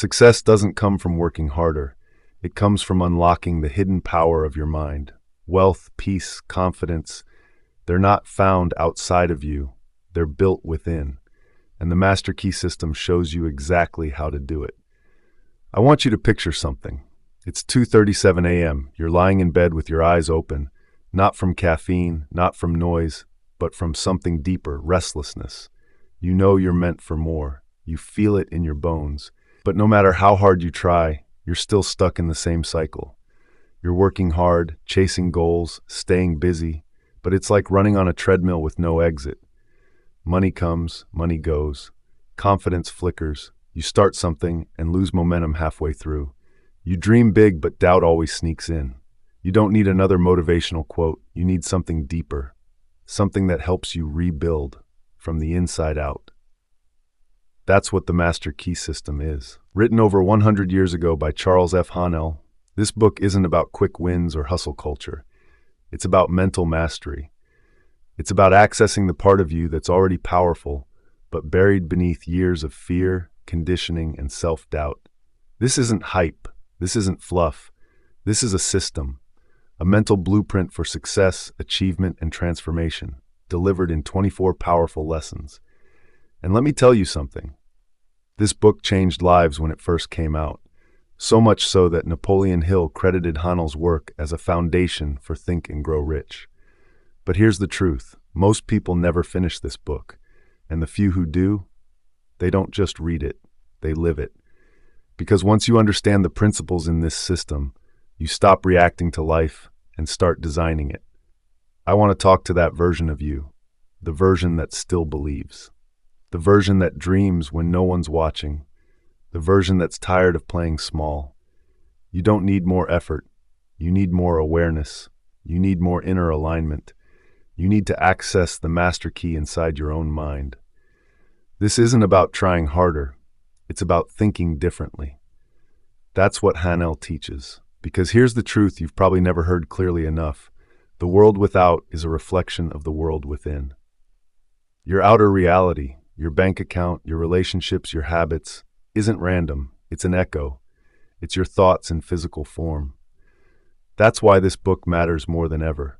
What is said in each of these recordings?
Success doesn't come from working harder. It comes from unlocking the hidden power of your mind. Wealth, peace, confidence, they're not found outside of you. They're built within. And the Master Key system shows you exactly how to do it. I want you to picture something. It's 2:37 a.m. You're lying in bed with your eyes open, not from caffeine, not from noise, but from something deeper, restlessness. You know you're meant for more. You feel it in your bones. But no matter how hard you try, you're still stuck in the same cycle. You're working hard, chasing goals, staying busy, but it's like running on a treadmill with no exit. Money comes, money goes. Confidence flickers. You start something and lose momentum halfway through. You dream big, but doubt always sneaks in. You don't need another motivational quote. You need something deeper, something that helps you rebuild from the inside out. That's what the Master Key system is. Written over 100 years ago by Charles F. Haanel, this book isn't about quick wins or hustle culture. It's about mental mastery. It's about accessing the part of you that's already powerful, but buried beneath years of fear, conditioning, and self-doubt. This isn't hype. This isn't fluff. This is a system, a mental blueprint for success, achievement, and transformation, delivered in 24 powerful lessons. And let me tell you something. This book changed lives when it first came out, so much so that Napoleon Hill credited Haanel's work as a foundation for Think and Grow Rich. But here's the truth. Most people never finish this book, and the few who do, they don't just read it, they live it. Because once you understand the principles in this system, you stop reacting to life and start designing it. I want to talk to that version of you, the version that still believes, the version that dreams when no one's watching, the version that's tired of playing small. You don't need more effort. You need more awareness. You need more inner alignment. You need to access the master key inside your own mind. This isn't about trying harder. It's about thinking differently. That's what Haanel teaches. Because here's the truth you've probably never heard clearly enough. The world without is a reflection of the world within. Your outer reality, your bank account, your relationships, your habits, isn't random. It's an echo. It's your thoughts in physical form. That's why this book matters more than ever.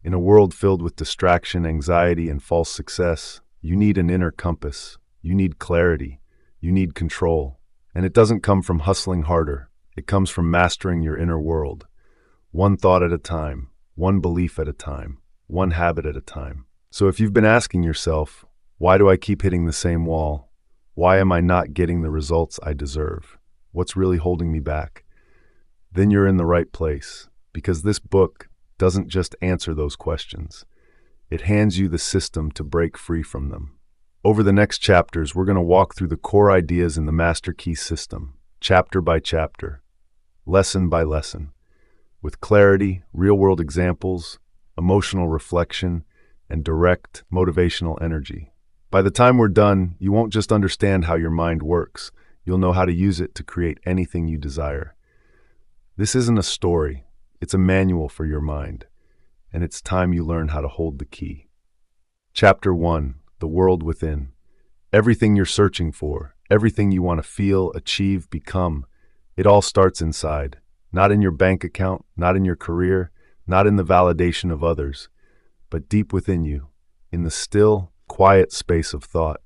In a world filled with distraction, anxiety, and false success, you need an inner compass. You need clarity. You need control. And it doesn't come from hustling harder. It comes from mastering your inner world. One thought at a time, one belief at a time, one habit at a time. So if you've been asking yourself, why do I keep hitting the same wall? Why am I not getting the results I deserve? What's really holding me back? Then you're in the right place, because this book doesn't just answer those questions. It hands you the system to break free from them. Over the next chapters, we're going to walk through the core ideas in the Master Key system, chapter by chapter, lesson by lesson, with clarity, real-world examples, emotional reflection, and direct motivational energy. By the time we're done, you won't just understand how your mind works. You'll know how to use it to create anything you desire. This isn't a story. It's a manual for your mind. And it's time you learn how to hold the key. Chapter 1, The World Within. Everything you're searching for, everything you want to feel, achieve, become, it all starts inside. Not in your bank account, not in your career, not in the validation of others, but deep within you, in the still, quiet space of thought.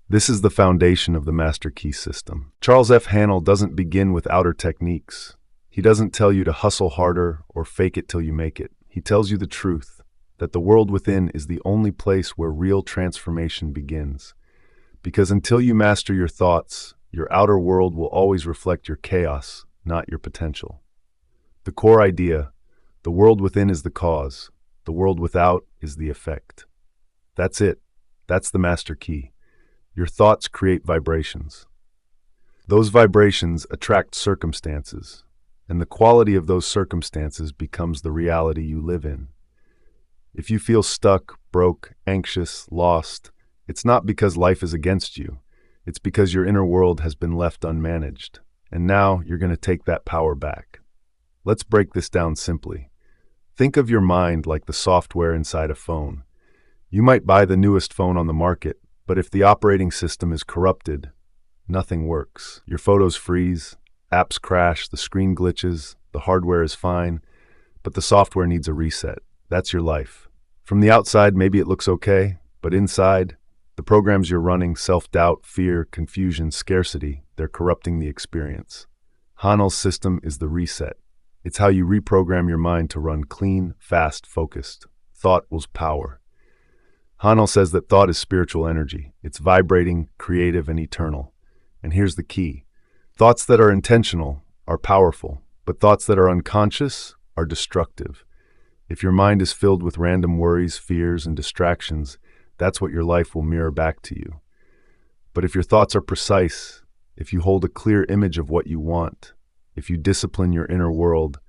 This is the foundation of the Master Key system. Charles F. Haanel doesn't begin with outer techniques. He doesn't tell you to hustle harder or fake it till you make it. He tells you the truth, that the world within is the only place where real transformation begins. Because until you master your thoughts, your outer world will always reflect your chaos, not your potential. The core idea, the world within is the cause, the world without is the effect. That's it. That's the Master Key. Your thoughts create vibrations. Those vibrations attract circumstances, and the quality of those circumstances becomes the reality you live in. If you feel stuck, broke, anxious, lost, it's not because life is against you. It's because your inner world has been left unmanaged, and now you're going to take that power back. Let's break this down simply. Think of your mind like the software inside a phone. You might buy the newest phone on the market, but if the operating system is corrupted, nothing works. Your photos freeze, apps crash, the screen glitches, the hardware is fine, but the software needs a reset. That's your life. From the outside, maybe it looks okay, but inside, the programs you're running, self-doubt, fear, confusion, scarcity, they're corrupting the experience. Haanel's system is the reset. It's how you reprogram your mind to run clean, fast, focused. Thought was power. Haanel says that thought is spiritual energy. It's vibrating, creative, and eternal. And here's the key. Thoughts that are intentional are powerful, but thoughts that are unconscious are destructive. If your mind is filled with random worries, fears, and distractions, that's what your life will mirror back to you. But if your thoughts are precise, if you hold a clear image of what you want, if you discipline your inner world,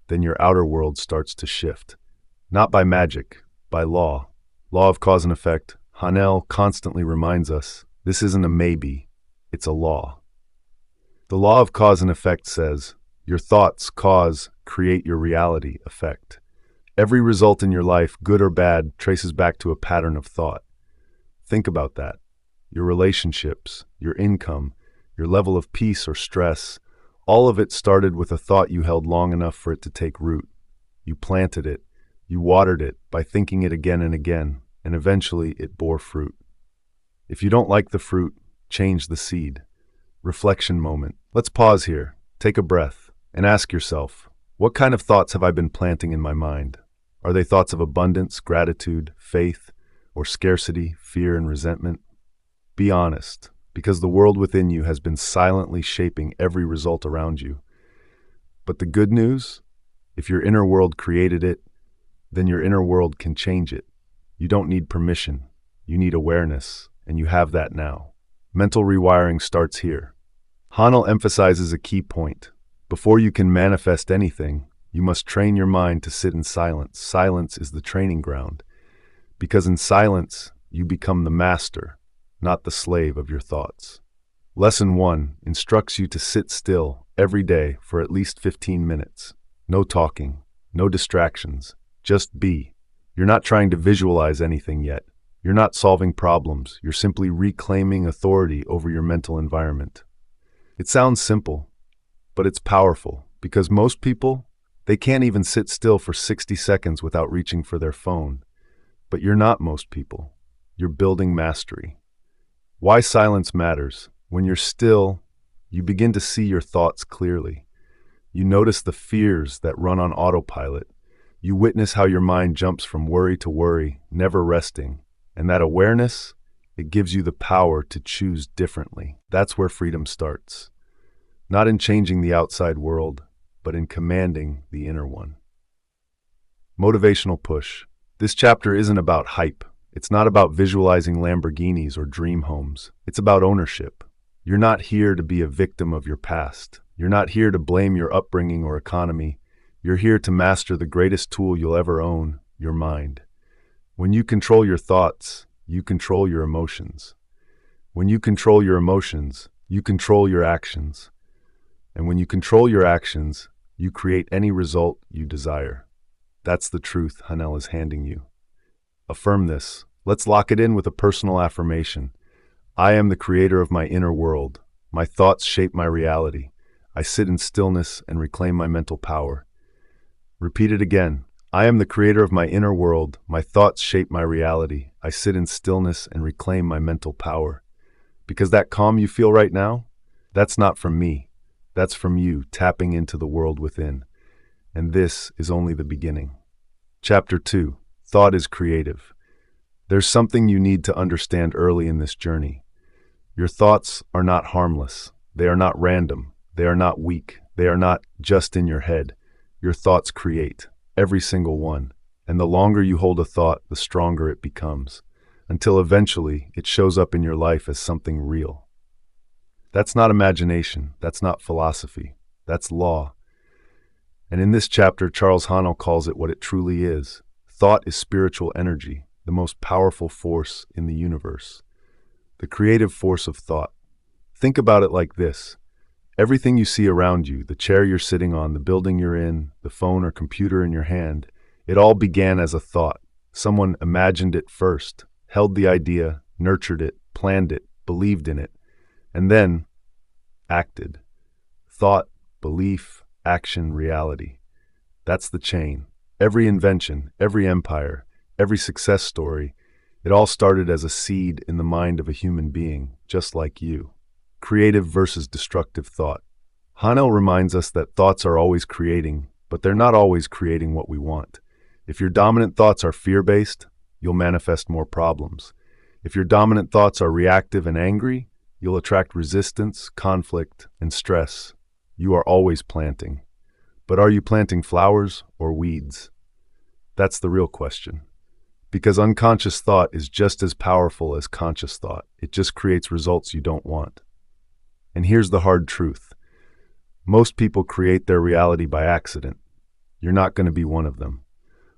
then your outer world starts to shift. Not by magic, by law. Law of cause and effect. Haanel constantly reminds us, this isn't a maybe, it's a law. The law of cause and effect says, your thoughts cause, create your reality, effect. Every result in your life, good or bad, traces back to a pattern of thought. Think about that. Your relationships, your income, your level of peace or stress, all of it started with a thought you held long enough for it to take root. You planted it, you watered it by thinking it again and again, and eventually it bore fruit. If you don't like the fruit, change the seed. Reflection moment. Let's pause here, take a breath, and ask yourself, what kind of thoughts have I been planting in my mind? Are they thoughts of abundance, gratitude, faith, or scarcity, fear, and resentment? Be honest, because the world within you has been silently shaping every result around you. But the good news, if your inner world created it, then your inner world can change it. You don't need permission, you need awareness, and you have that now. Mental rewiring starts here. Haanel emphasizes a key point. Before you can manifest anything, you must train your mind to sit in silence. Silence is the training ground, because in silence, you become the master, not the slave of your thoughts. Lesson 1 instructs you to sit still every day for at least 15 minutes. No talking, no distractions, just be. You're not trying to visualize anything yet. You're not solving problems. You're simply reclaiming authority over your mental environment. It sounds simple, but it's powerful, because most people, they can't even sit still for 60 seconds without reaching for their phone. But you're not most people. You're building mastery. Why silence matters. When you're still, you begin to see your thoughts clearly. You notice the fears that run on autopilot. You witness how your mind jumps from worry to worry, never resting. And that awareness, it gives you the power to choose differently. That's where freedom starts. Not in changing the outside world, but in commanding the inner one. Motivational push. This chapter isn't about hype. It's not about visualizing Lamborghinis or dream homes. It's about ownership. You're not here to be a victim of your past. You're not here to blame your upbringing or economy. You're here to master the greatest tool you'll ever own, your mind. When you control your thoughts, you control your emotions. When you control your emotions, you control your actions. And when you control your actions, you create any result you desire. That's the truth Haanel is handing you. Affirm this. Let's lock it in with a personal affirmation. I am the creator of my inner world. My thoughts shape my reality. I sit in stillness and reclaim my mental power. Repeat it again. I am the creator of my inner world. My thoughts shape my reality. I sit in stillness and reclaim my mental power. Because that calm you feel right now, that's not from me. That's from you tapping into the world within. And this is only the beginning. Chapter 2. Thought is creative. There's something you need to understand early in this journey. Your thoughts are not harmless. They are not random. They are not weak. They are not just in your head. Your thoughts create, every single one. And the longer you hold a thought, the stronger it becomes, until eventually it shows up in your life as something real. That's not imagination. That's not philosophy. That's law. And in this chapter, Charles Haanel calls it what it truly is. Thought is spiritual energy, the most powerful force in the universe. The creative force of thought. Think about it like this. Everything you see around you, the chair you're sitting on, the building you're in, the phone or computer in your hand, it all began as a thought. Someone imagined it first, held the idea, nurtured it, planned it, believed in it. and then acted. Thought, belief, action, reality. That's the chain. Every invention, every empire, every success story, it all started as a seed in the mind of a human being, just like you. Creative versus destructive thought. Haanel reminds us that thoughts are always creating, but they're not always creating what we want. If your dominant thoughts are fear-based, you'll manifest more problems. If your dominant thoughts are reactive and angry, you'll attract resistance, conflict, and stress. You are always planting. But are you planting flowers or weeds? That's the real question. Because unconscious thought is just as powerful as conscious thought. It just creates results you don't want. And here's the hard truth. Most people create their reality by accident. You're not going to be one of them.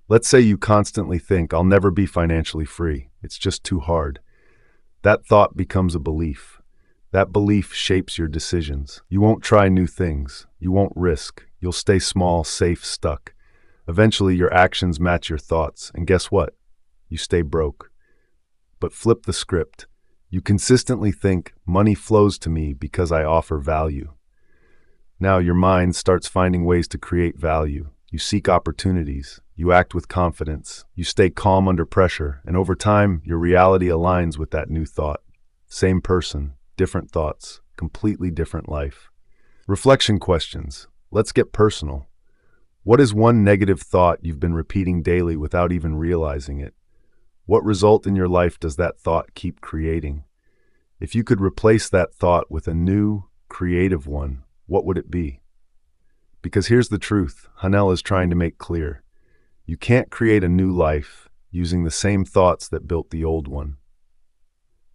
Let's say you constantly think, I'll never be financially free. It's just too hard. That thought becomes a belief. That belief shapes your decisions. You won't try new things. You won't risk. You'll stay small, safe, stuck. Eventually, your actions match your thoughts. And guess what? You stay broke. But flip the script. You consistently think, money flows to me because I offer value. Now your mind starts finding ways to create value. You seek opportunities. You act with confidence. You stay calm under pressure. And over time, your reality aligns with that new thought. Same person, different thoughts, completely different life. Reflection questions. Let's get personal. What is one negative thought you've been repeating daily without even realizing it? What result in your life does that thought keep creating? If you could replace that thought with a new, creative one, what would it be? Because here's the truth Haanel is trying to make clear. You can't create a new life using the same thoughts that built the old one.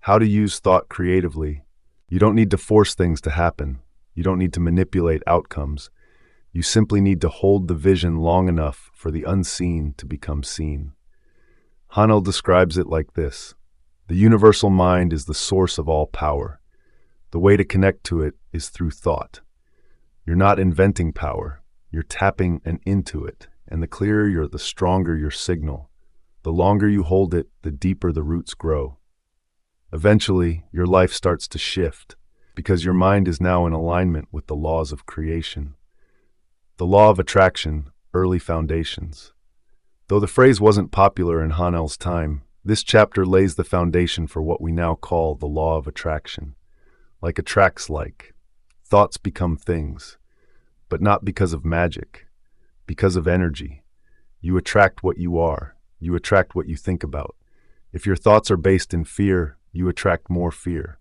How to use thought creatively. You don't need to force things to happen. You don't need to manipulate outcomes. You simply need to hold the vision long enough for the unseen to become seen. Haanel describes it like this. The universal mind is the source of all power. The way to connect to it is through thought. You're not inventing power. You're tapping into it. And the clearer you're, the stronger your signal. The longer you hold it, the deeper the roots grow. Eventually, your life starts to shift because your mind is now in alignment with the laws of creation. The law of attraction, early foundations. Though the phrase wasn't popular in Haanel's time, this chapter lays the foundation for what we now call the law of attraction. Like attracts like. Thoughts become things, but not because of magic, because of energy. You attract what you are. You attract what you think about. If your thoughts are based in fear, you attract more fear.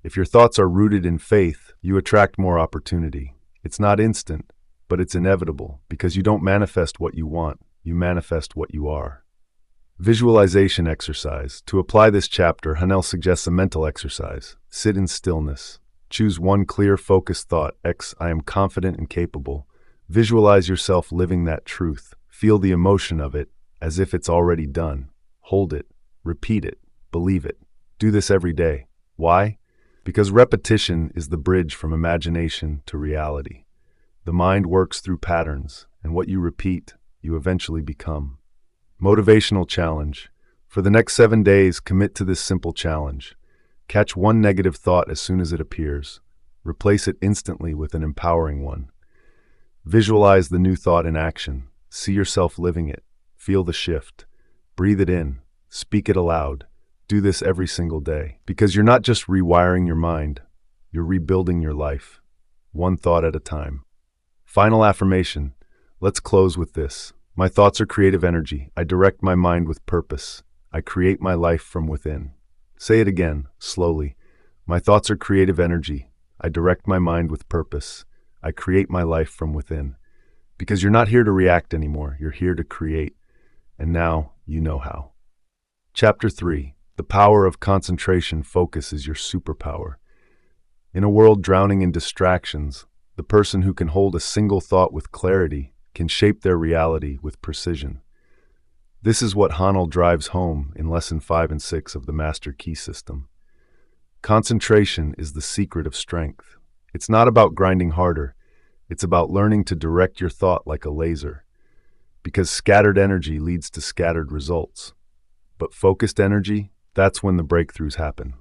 If your thoughts are rooted in faith, you attract more opportunity. It's not instant, but it's inevitable because you don't manifest what you want, you manifest what you are. Visualization exercise. To apply this chapter, Haanel suggests a mental exercise. Sit in stillness. Choose one clear, focused thought. I am confident and capable. Visualize yourself living that truth. Feel the emotion of it as if it's already done. Hold it. Repeat it. Believe it. Do this every day. Why? Because repetition is the bridge from imagination to reality. The mind works through patterns, and what you repeat, you eventually become. Motivational challenge. For the next 7 days, commit to this simple challenge. Catch one negative thought as soon as it appears. Replace it instantly with an empowering one. Visualize the new thought in action. See yourself living it. Feel the shift. Breathe it in. Speak it aloud. Do this every single day. Because you're not just rewiring your mind, you're rebuilding your life. One thought at a time. Final affirmation. Let's close with this. My thoughts are creative energy. I direct my mind with purpose. I create my life from within. Say it again, slowly. My thoughts are creative energy. I direct my mind with purpose. I create my life from within. Because you're not here to react anymore. You're here to create. And now you know how. Chapter 3. The power of concentration focus is your superpower. In a world drowning in distractions, the person who can hold a single thought with clarity can shape their reality with precision. This is what Haanel drives home in Lesson 5 and 6 of the Master Key System. Concentration is the secret of strength. It's not about grinding harder. It's about learning to direct your thought like a laser. Because scattered energy leads to scattered results. But focused energy, that's when the breakthroughs happen.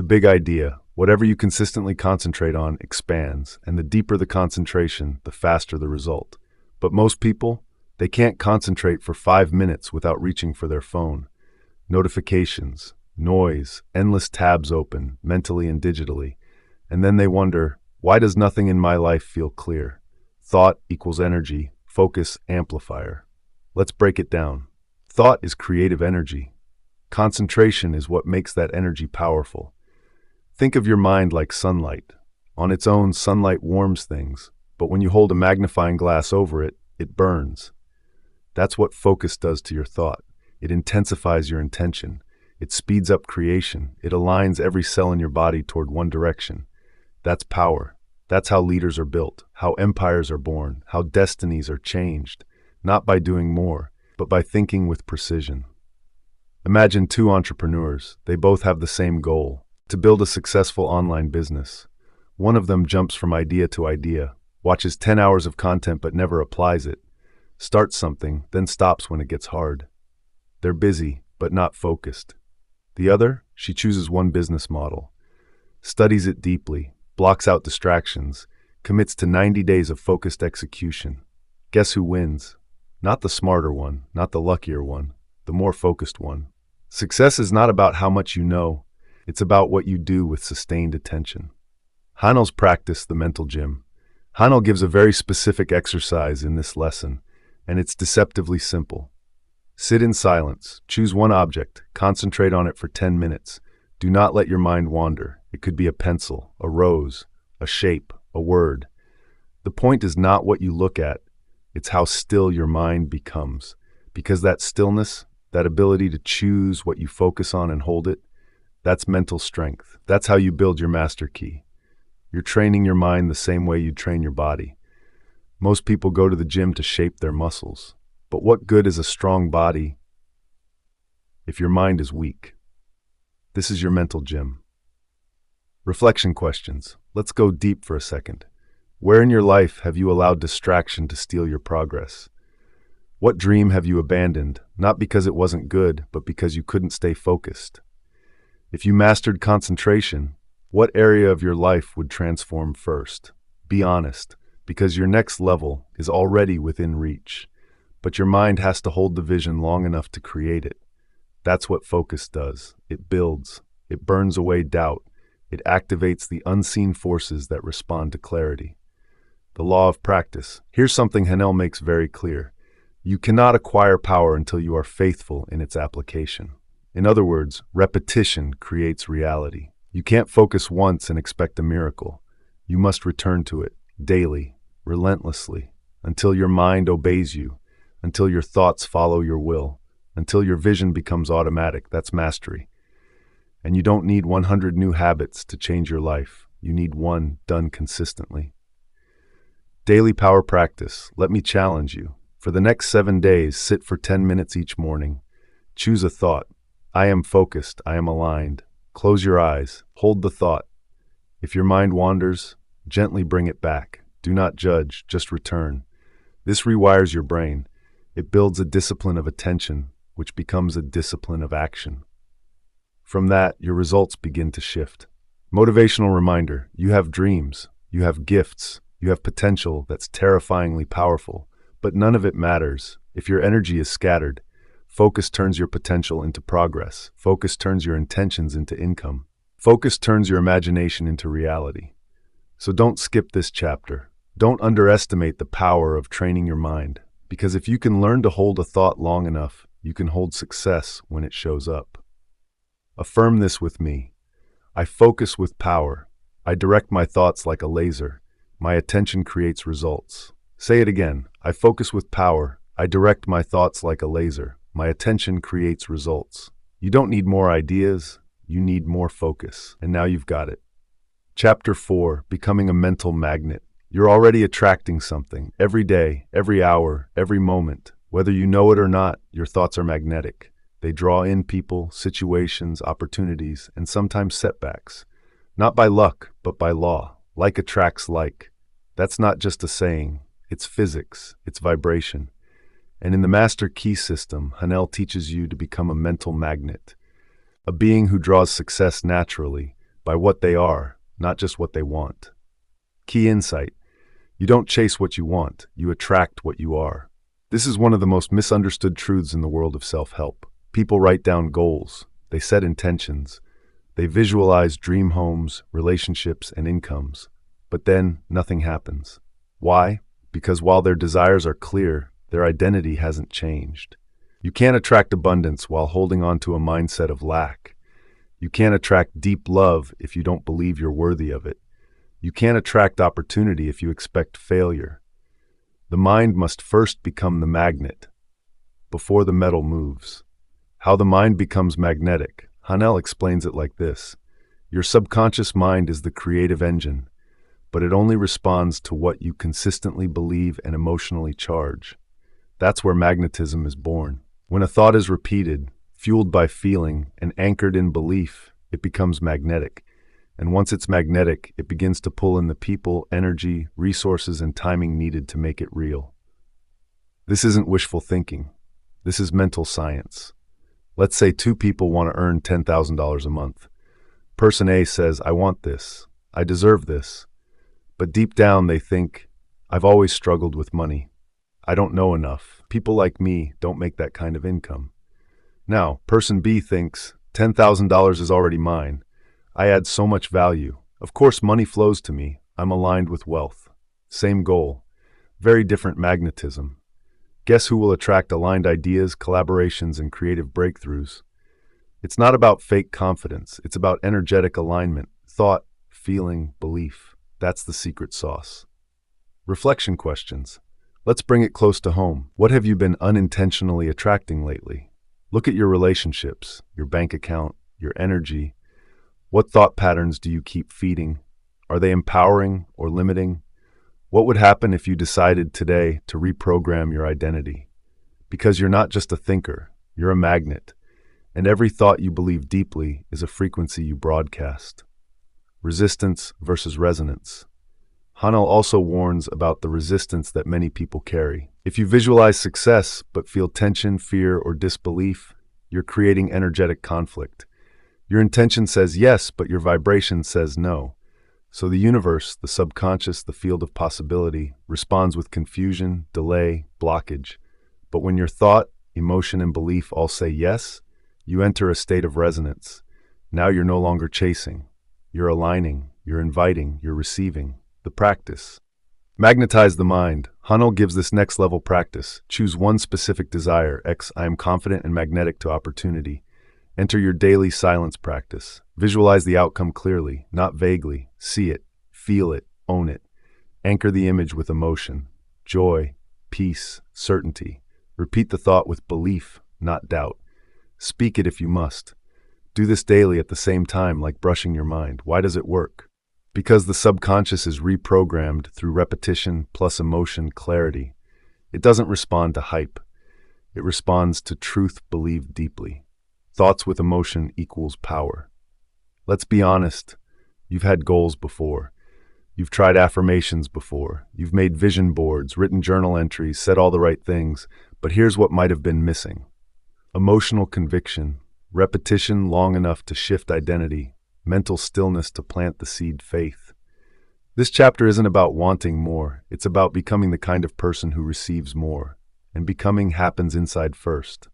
The big idea, whatever you consistently concentrate on expands, and the deeper the concentration, the faster the result. But most people, they can't concentrate for 5 minutes without reaching for their phone. Notifications, noise, endless tabs open, mentally and digitally. And then they wonder, why does nothing in my life feel clear? Thought equals energy, focus amplifier. Let's break it down. Thought is creative energy. Concentration is what makes that energy powerful. Think of your mind like sunlight. On its own, sunlight warms things, but when you hold a magnifying glass over it, it burns. That's what focus does to your thought. It intensifies your intention. It speeds up creation. It aligns every cell in your body toward one direction. That's power. That's how leaders are built, how empires are born, how destinies are changed, not by doing more, but by thinking with precision. Imagine two entrepreneurs. They both have the same goal, to build a successful online business. One of them jumps from idea to idea, watches 10 hours of content but never applies it, starts something, then stops when it gets hard. They're busy, but not focused. The other, she chooses one business model, studies it deeply, blocks out distractions, commits to 90 days of focused execution. Guess who wins? Not the smarter one, not the luckier one, the more focused one. Success is not about how much you know, it's about what you do with sustained attention. Haanel's practice, the mental gym. Haanel gives a very specific exercise in this lesson, and it's deceptively simple. Sit in silence, choose one object, concentrate on it for 10 minutes. Do not let your mind wander. It could be a pencil, a rose, a shape, a word. The point is not what you look at, it's how still your mind becomes. Because that stillness, that ability to choose what you focus on and hold it, that's mental strength. That's how you build your master key. You're training your mind the same way you train your body. Most people go to the gym to shape their muscles. But what good is a strong body if your mind is weak? This is your mental gym. Reflection questions. Let's go deep for a second. Where in your life have you allowed distraction to steal your progress? What dream have you abandoned, not because it wasn't good, but because you couldn't stay focused? If you mastered concentration, what area of your life would transform first? Be honest, because your next level is already within reach. But your mind has to hold the vision long enough to create it. That's what focus does. It builds. It burns away doubt. It activates the unseen forces that respond to clarity. The law of practice. Here's something Haanel makes very clear. You cannot acquire power until you are faithful in its application. In other words, repetition creates reality. You can't focus once and expect a miracle. You must return to it daily, relentlessly, until your mind obeys you, until your thoughts follow your will, until your vision becomes automatic. That's mastery. And you don't need 100 new habits to change your life. You need one done consistently. Daily power practice. Let me challenge you. For the next 7 days, sit for 10 minutes each morning. Choose a thought. I am focused. I am aligned. Close your eyes. Hold the thought. If your mind wanders, gently bring it back. Do not judge, just return. This rewires your brain. It builds a discipline of attention, which becomes a discipline of action. From that, your results begin to shift. Motivational reminder, you have dreams, you have gifts, you have potential that's terrifyingly powerful, but none of it matters. If your energy is scattered, focus turns your potential into progress. Focus turns your intentions into income. Focus turns your imagination into reality. So don't skip this chapter. Don't underestimate the power of training your mind. Because if you can learn to hold a thought long enough, you can hold success when it shows up. Affirm this with me. I focus with power. I direct my thoughts like a laser. My attention creates results. Say it again. I focus with power. I direct my thoughts like a laser. My attention creates results. You don't need more ideas. You need more focus. And now you've got it. Chapter 4, Becoming a Mental Magnet. You're already attracting something. Every day, every hour, every moment. Whether you know it or not, your thoughts are magnetic. They draw in people, situations, opportunities, and sometimes setbacks. Not by luck, but by law. Like attracts like. That's not just a saying. It's physics. It's vibration. And in the Master Key system, Haanel teaches you to become a mental magnet. A being who draws success naturally, by what they are, not just what they want. Key insight: you don't chase what you want, you attract what you are. This is one of the most misunderstood truths in the world of self-help. People write down goals, they set intentions, they visualize dream homes, relationships, and incomes. But then nothing happens. Why? Because while their desires are clear, their identity hasn't changed. You can't attract abundance while holding on to a mindset of lack. You can't attract deep love if you don't believe you're worthy of it. You can't attract opportunity if you expect failure. The mind must first become the magnet before the metal moves. How the mind becomes magnetic. Haanel explains it like this: your subconscious mind is the creative engine, but it only responds to what you consistently believe and emotionally charge. That's where magnetism is born. When a thought is repeated, fueled by feeling, and anchored in belief, it becomes magnetic. And once it's magnetic, it begins to pull in the people, energy, resources, and timing needed to make it real. This isn't wishful thinking. This is mental science. Let's say two people want to earn $10,000 a month. Person A says, I want this. I deserve this. But deep down they think, I've always struggled with money. I don't know enough. People like me don't make that kind of income. Now, person B thinks, $10,000 is already mine. I add so much value. Of course, money flows to me. I'm aligned with wealth. Same goal. Very different magnetism. Guess who will attract aligned ideas, collaborations, and creative breakthroughs? It's not about fake confidence. It's about energetic alignment, thought, feeling, belief. That's the secret sauce. Reflection questions. Let's bring it close to home. What have you been unintentionally attracting lately? Look at your relationships, your bank account, your energy. What thought patterns do you keep feeding? Are they empowering or limiting? What would happen if you decided today to reprogram your identity? Because you're not just a thinker, you're a magnet, and every thought you believe deeply is a frequency you broadcast. Resistance versus resonance. Haanel also warns about the resistance that many people carry. If you visualize success but feel tension, fear, or disbelief, you're creating energetic conflict. Your intention says yes, but your vibration says no. So the universe, the subconscious, the field of possibility, responds with confusion, delay, blockage. But when your thought, emotion, and belief all say yes, you enter a state of resonance. Now you're no longer chasing. You're aligning, you're inviting, you're receiving. The practice. Magnetize the mind. Haanel gives this next level practice. Choose one specific desire. I am confident and magnetic to opportunity. Enter your daily silence practice. Visualize the outcome clearly, not vaguely. See it, feel it, own it. Anchor the image with emotion, joy, peace, certainty. Repeat the thought with belief, not doubt. Speak it if you must. Do this daily at the same time, like brushing your mind. Why does it work? Because the subconscious is reprogrammed through repetition plus emotion clarity. It doesn't respond to hype. It responds to truth believed deeply. Thoughts with emotion equals power. Let's be honest. You've had goals before. You've tried affirmations before. You've made vision boards, written journal entries, said all the right things. But here's what might have been missing. Emotional conviction, repetition long enough to shift identity, mental stillness to plant the seed faith. This chapter isn't about wanting more. It's about becoming the kind of person who receives more. And becoming happens inside first.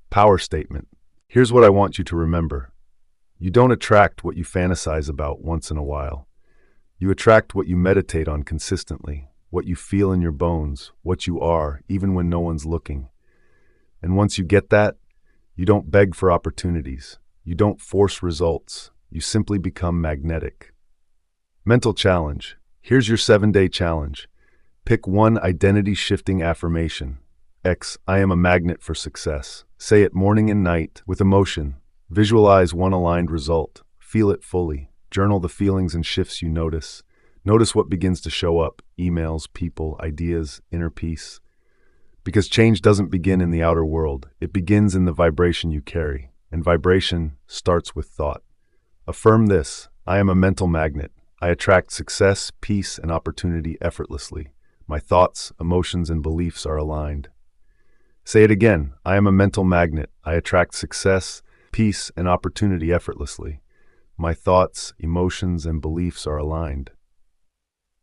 Power statement. Here's what I want you to remember. You don't attract what you fantasize about once in a while. You attract what you meditate on consistently, what you feel in your bones, what you are, even when no one's looking. And once you get that, you don't beg for opportunities. You don't force results. You simply become magnetic. Mental challenge. Here's your 7-day challenge. Pick one identity-shifting affirmation. I am a magnet for success. Say it morning and night with emotion. Visualize one aligned result. Feel it fully. Journal the feelings and shifts you notice. Notice what begins to show up. Emails, people, ideas, inner peace. Because change doesn't begin in the outer world. It begins in the vibration you carry. And vibration starts with thought. Affirm this. I am a mental magnet. I attract success, peace, and opportunity effortlessly. My thoughts, emotions, and beliefs are aligned. Say it again. I am a mental magnet. I attract success, peace, and opportunity effortlessly. My thoughts, emotions, and beliefs are aligned.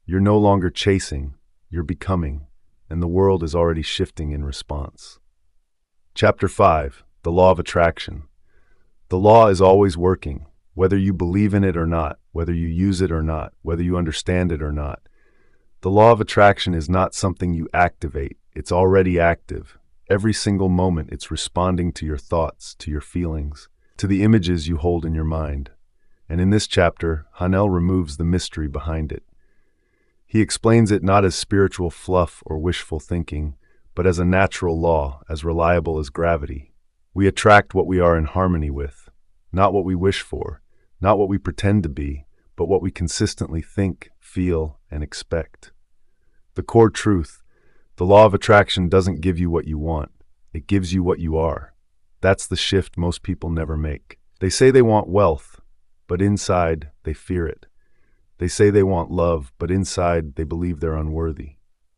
You're no longer chasing, you're becoming, and the world is already shifting in response. Chapter 5. The Law of Attraction. The law is always working, whether you believe in it or not, whether you use it or not, whether you understand it or not. The law of attraction is not something you activate, it's already active. Every single moment it's responding to your thoughts, to your feelings, to the images you hold in your mind. And in this chapter, Haanel removes the mystery behind it. He explains it not as spiritual fluff or wishful thinking, but as a natural law, as reliable as gravity. We attract what we are in harmony with, not what we wish for, not what we pretend to be, but what we consistently think, feel, and expect. The core truth, the law of attraction doesn't give you what you want, it gives you what you are. That's the shift most people never make. They say they want wealth, but inside they fear it. They say they want love, but inside they believe they're unworthy.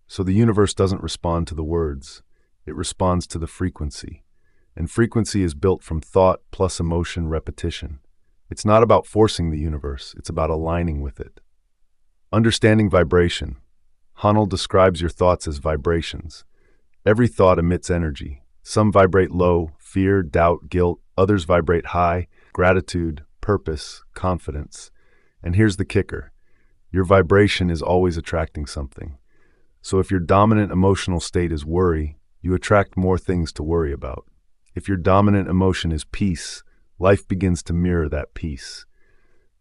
So the universe doesn't respond to the words, it responds to the frequency. And frequency is built from thought plus emotion repetition. It's not about forcing the universe, it's about aligning with it. Understanding vibration. Haanel describes your thoughts as vibrations. Every thought emits energy. Some vibrate low, fear, doubt, guilt. Others vibrate high, gratitude, purpose, confidence. And here's the kicker. Your vibration is always attracting something. So if your dominant emotional state is worry, you attract more things to worry about. If your dominant emotion is peace, life begins to mirror that peace.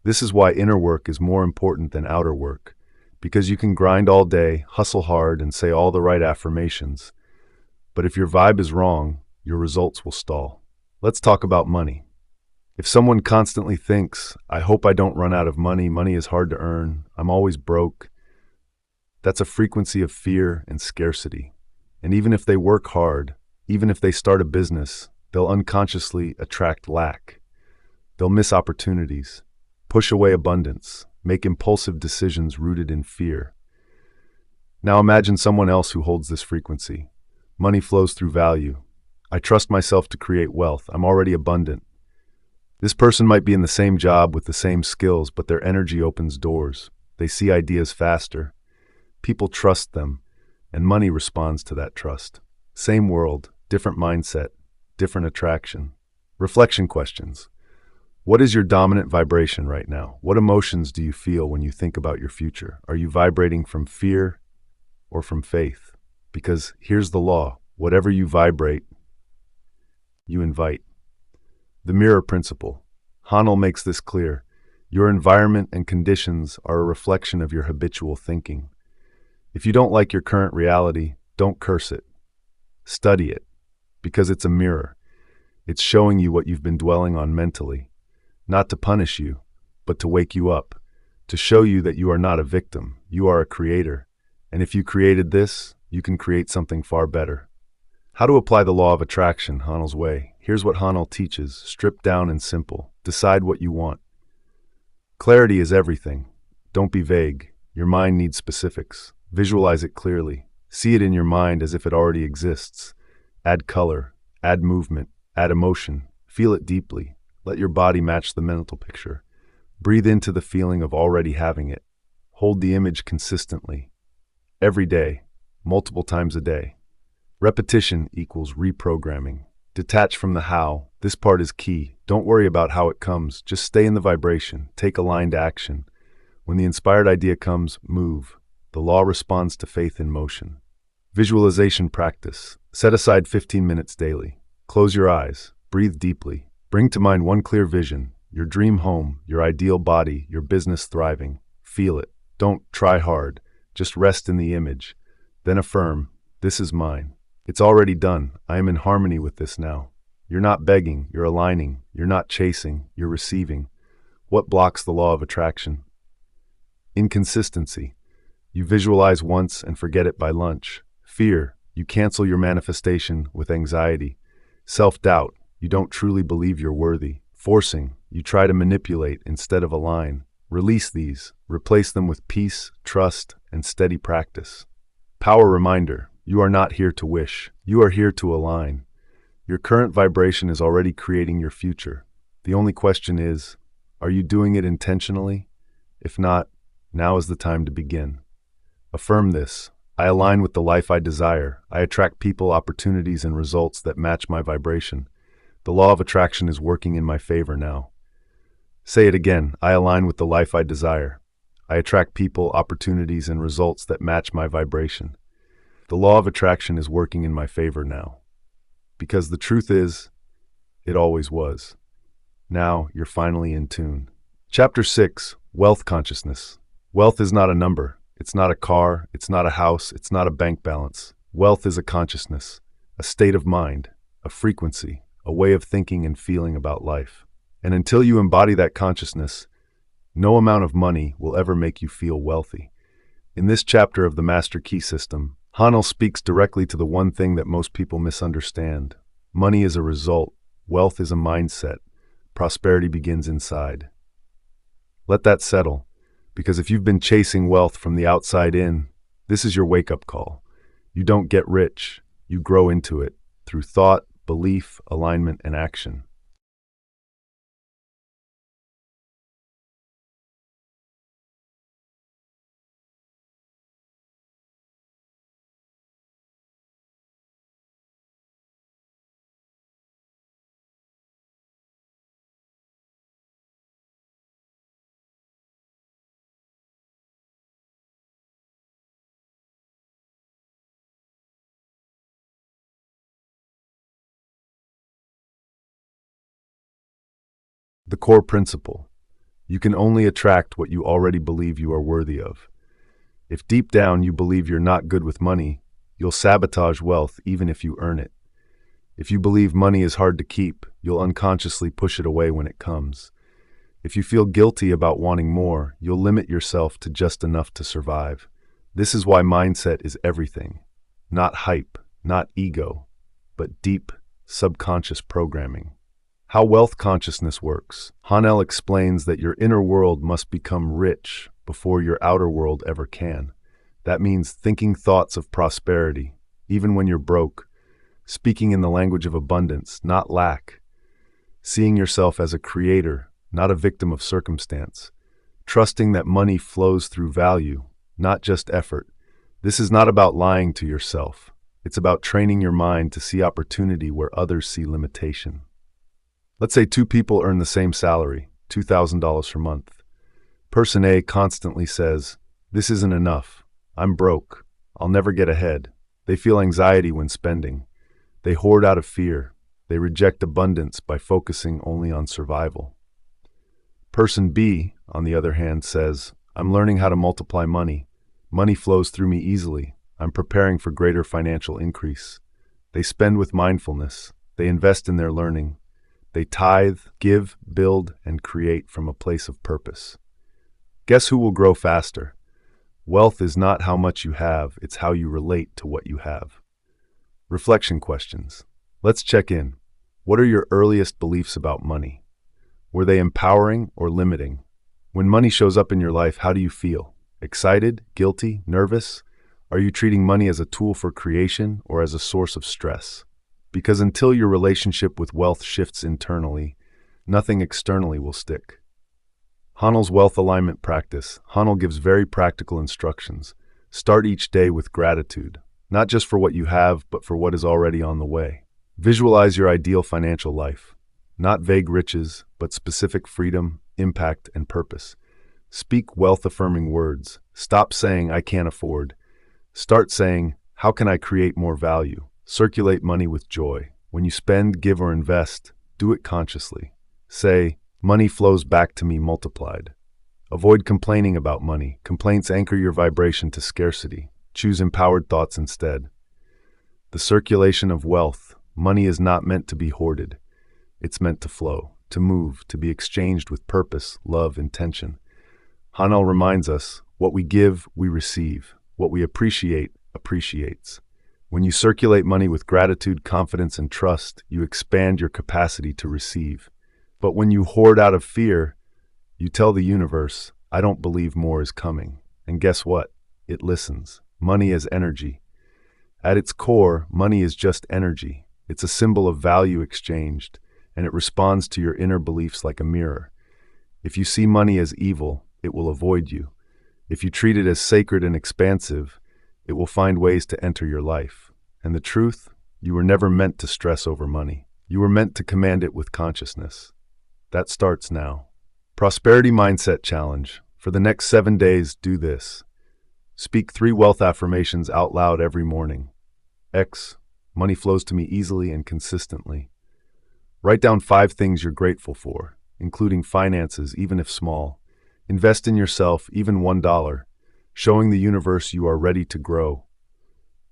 This is why inner work is more important than outer work, because you can grind all day, hustle hard, and say all the right affirmations. But if your vibe is wrong, your results will stall. Let's talk about money. If someone constantly thinks, I hope I don't run out of money, money is hard to earn, I'm always broke, that's a frequency of fear and scarcity. And even if they work hard, even if they start a business, they'll unconsciously attract lack. They'll miss opportunities, push away abundance, make impulsive decisions rooted in fear. Now imagine someone else who holds this frequency. Money flows through value. I trust myself to create wealth. I'm already abundant. This person might be in the same job with the same skills, but their energy opens doors. They see ideas faster. People trust them, and money responds to that trust. Same world, different mindset, different attraction. Reflection questions. What is your dominant vibration right now? What emotions do you feel when you think about your future? Are you vibrating from fear or from faith? Because here's the law. Whatever you vibrate, you invite. The mirror principle. Haanel makes this clear. Your environment and conditions are a reflection of your habitual thinking. If you don't like your current reality, don't curse it. Study it, because it's a mirror. It's showing you what you've been dwelling on mentally, not to punish you, but to wake you up, to show you that you are not a victim, you are a creator. And if you created this, you can create something far better. How to apply the law of attraction, Haanel's way. Here's what Haanel teaches, stripped down and simple. Decide what you want. Clarity is everything. Don't be vague. Your mind needs specifics. Visualize it clearly. See it in your mind as if it already exists. Add color, add movement, add emotion. Feel it deeply. Let your body match the mental picture. Breathe into the feeling of already having it. Hold the image consistently. Every day, multiple times a day. Repetition equals reprogramming. Detach from the how. This part is key. Don't worry about how it comes. Just stay in the vibration. Take aligned action. When the inspired idea comes, move. The law responds to faith in motion. Visualization practice. Set aside 15 minutes daily. Close your eyes. Breathe deeply. Bring to mind one clear vision. Your dream home, your ideal body, your business thriving. Feel it. Don't try hard. Just rest in the image. Then affirm, this is mine. It's already done. I am in harmony with this now. You're not begging, you're aligning. You're not chasing, you're receiving. What blocks the law of attraction? Inconsistency. You visualize once and forget it by lunch. Fear. You cancel your manifestation with anxiety. Self-doubt. You don't truly believe you're worthy. Forcing. You try to manipulate instead of align. Release these. Replace them with peace, trust, and steady practice. Power reminder. You are not here to wish. You are here to align. Your current vibration is already creating your future. The only question is, Are you doing it intentionally? If not, now is the time to begin. Affirm this. I align with the life I desire. I attract people, opportunities, and results that match my vibration. The law of attraction is working in my favor now. Say it again. I align with the life I desire. I attract people, opportunities, and results that match my vibration. The law of attraction is working in my favor now. Because the truth is, it always was. Now you're finally in tune. Chapter 6, Wealth Consciousness. Wealth is not a number. It's not a car. It's not a house. It's not a bank balance. Wealth is a consciousness, a state of mind, a frequency, a way of thinking and feeling about life. And until you embody that consciousness, no amount of money will ever make you feel wealthy. In this chapter of the Master Key System, Haanel speaks directly to the one thing that most people misunderstand. Money is a result. Wealth is a mindset. Prosperity begins inside. Let that settle, because if you've been chasing wealth from the outside in, this is your wake-up call. You don't get rich. You grow into it through thought, belief, alignment, and action. The core principle. You can only attract what you already believe you are worthy of. If deep down you believe you're not good with money, you'll sabotage wealth even if you earn it. If you believe money is hard to keep, you'll unconsciously push it away when it comes. If you feel guilty about wanting more, you'll limit yourself to just enough to survive. This is why mindset is everything. Not hype, not ego, but deep, subconscious programming. How wealth consciousness works. Haanel explains that your inner world must become rich before your outer world ever can. That means thinking thoughts of prosperity, even when you're broke, speaking in the language of abundance, not lack, seeing yourself as a creator, not a victim of circumstance, trusting that money flows through value, not just effort. This is not about lying to yourself. It's about training your mind to see opportunity where others see limitation. Let's say two people earn the same salary, $2,000 per month. Person A constantly says, "This isn't enough. I'm broke. I'll never get ahead." They feel anxiety when spending. They hoard out of fear. They reject abundance by focusing only on survival. Person B, on the other hand, says, "I'm learning how to multiply money. Money flows through me easily. I'm preparing for greater financial increase." They spend with mindfulness. They invest in their learning. They tithe, give, build, and create from a place of purpose. Guess who will grow faster? Wealth is not how much you have, it's how you relate to what you have. Reflection questions. Let's check in. What are your earliest beliefs about money? Were they empowering or limiting? When money shows up in your life, how do you feel? Excited, guilty, nervous? Are you treating money as a tool for creation or as a source of stress? Because until your relationship with wealth shifts internally, nothing externally will stick. Haanel's wealth alignment practice. Haanel gives very practical instructions. Start each day with gratitude, not just for what you have, but for what is already on the way. Visualize your ideal financial life. Not vague riches, but specific freedom, impact, and purpose. Speak wealth-affirming words. Stop saying, "I can't afford." Start saying, "How can I create more value?" Circulate money with joy. When you spend, give, or invest, do it consciously. Say, "Money flows back to me multiplied." Avoid complaining about money. Complaints anchor your vibration to scarcity. Choose empowered thoughts instead. The circulation of wealth. Money is not meant to be hoarded. It's meant to flow, to move, to be exchanged with purpose, love, intention. Haanel reminds us, what we give, we receive. What we appreciate, appreciates. When you circulate money with gratitude, confidence, and trust, you expand your capacity to receive. But when you hoard out of fear, you tell the universe, "I don't believe more is coming." And guess what? It listens. Money is energy. At its core, money is just energy. It's a symbol of value exchanged, and it responds to your inner beliefs like a mirror. If you see money as evil, it will avoid you. If you treat it as sacred and expansive, it will find ways to enter your life. And the truth, you were never meant to stress over money. You were meant to command it with consciousness. That starts now. Prosperity Mindset Challenge. For the next 7 days, do this. Speak 3 wealth affirmations out loud every morning. X, money flows to me easily and consistently. Write down 5 things you're grateful for, including finances, even if small. Invest in yourself, even $1, showing the universe you are ready to grow.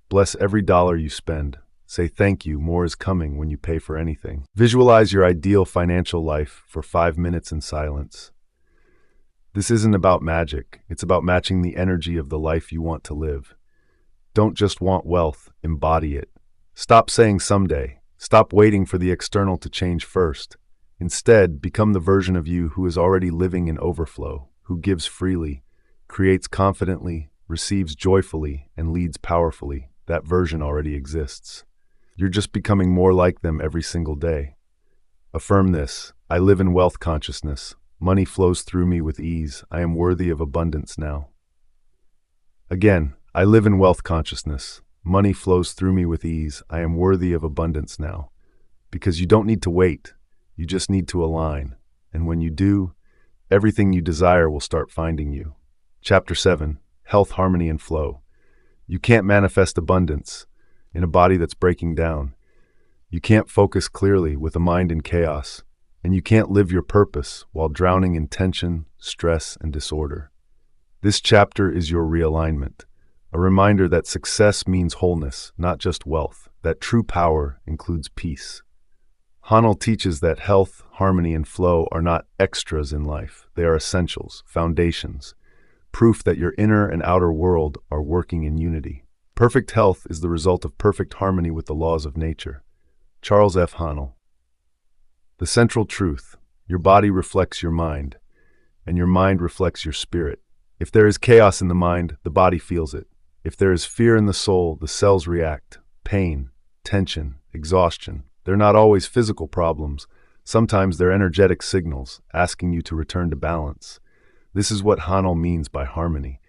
Bless every dollar you spend. Say thank you, more is coming when you pay for anything. Visualize your ideal financial life for 5 minutes in silence. This isn't about magic, it's about matching the energy of the life you want to live. Don't just want wealth, embody it. Stop saying someday. Stop waiting for the external to change first. Instead, become the version of you who is already living in overflow, who gives freely, creates confidently, receives joyfully, and leads powerfully. That version already exists. You're just becoming more like them every single day. Affirm this: I live in wealth consciousness. Money flows through me with ease. I am worthy of abundance now. Again, I live in wealth consciousness. Money flows through me with ease. I am worthy of abundance now. Because you don't need to wait. You just need to align. And when you do, everything you desire will start finding you. Chapter 7, Health, Harmony, and Flow. You can't manifest abundance in a body that's breaking down. You can't focus clearly with a mind in chaos. And you can't live your purpose while drowning in tension, stress, and disorder. This chapter is your realignment, a reminder that success means wholeness, not just wealth, that true power includes peace. Haanel teaches that health, harmony, and flow are not extras in life. They are essentials, foundations, proof that your inner and outer world are working in unity. Perfect health is the result of perfect harmony with the laws of nature. Charles F. Haanel. The central truth: your body reflects your mind, and your mind reflects your spirit. If there is chaos in the mind, the body feels it. If there is fear in the soul, the cells react. Pain, tension, exhaustion. They're not always physical problems. Sometimes they're energetic signals, asking you to return to balance. This is what Haanel means by harmony.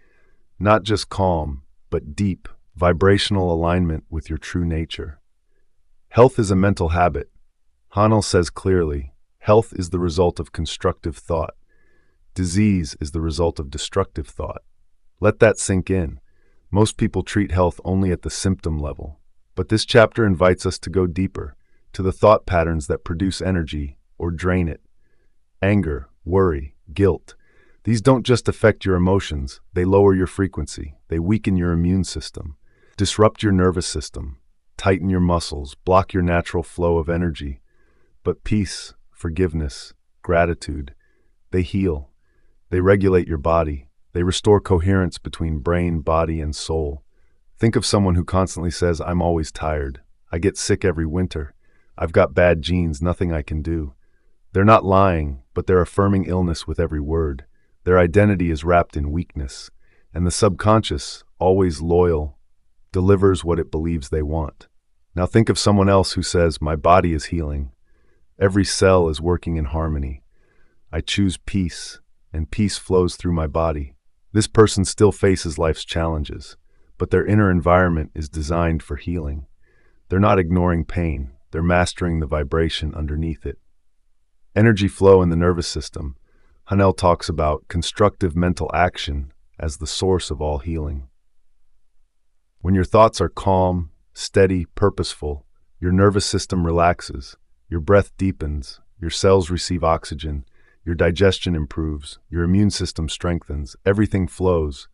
Not just calm, but deep, vibrational alignment with your true nature. Health is a mental habit. Haanel says clearly, health is the result of constructive thought. Disease is the result of destructive thought. Let that sink in. Most people treat health only at the symptom level. But this chapter invites us to go deeper, to the thought patterns that produce energy or drain it. Anger, worry, guilt. These don't just affect your emotions, they lower your frequency, they weaken your immune system, disrupt your nervous system, tighten your muscles, block your natural flow of energy. But peace, forgiveness, gratitude, they heal. They regulate your body. They restore coherence between brain, body, and soul. Think of someone who constantly says, I'm always tired. I get sick every winter. I've got bad genes, nothing I can do. They're not lying, but they're affirming illness with every word. Their identity is wrapped in weakness. And the subconscious, always loyal, delivers what it believes they want. Now think of someone else who says, my body is healing. Every cell is working in harmony. I choose peace, and peace flows through my body. This person still faces life's challenges, but their inner environment is designed for healing. They're not ignoring pain, they're mastering the vibration underneath it. Energy flow in the nervous system. Haanel talks about constructive mental action as the source of all healing. When your thoughts are calm, steady, purposeful, your nervous system relaxes. Your breath deepens, your cells receive oxygen, your digestion improves, your immune system strengthens, everything flows.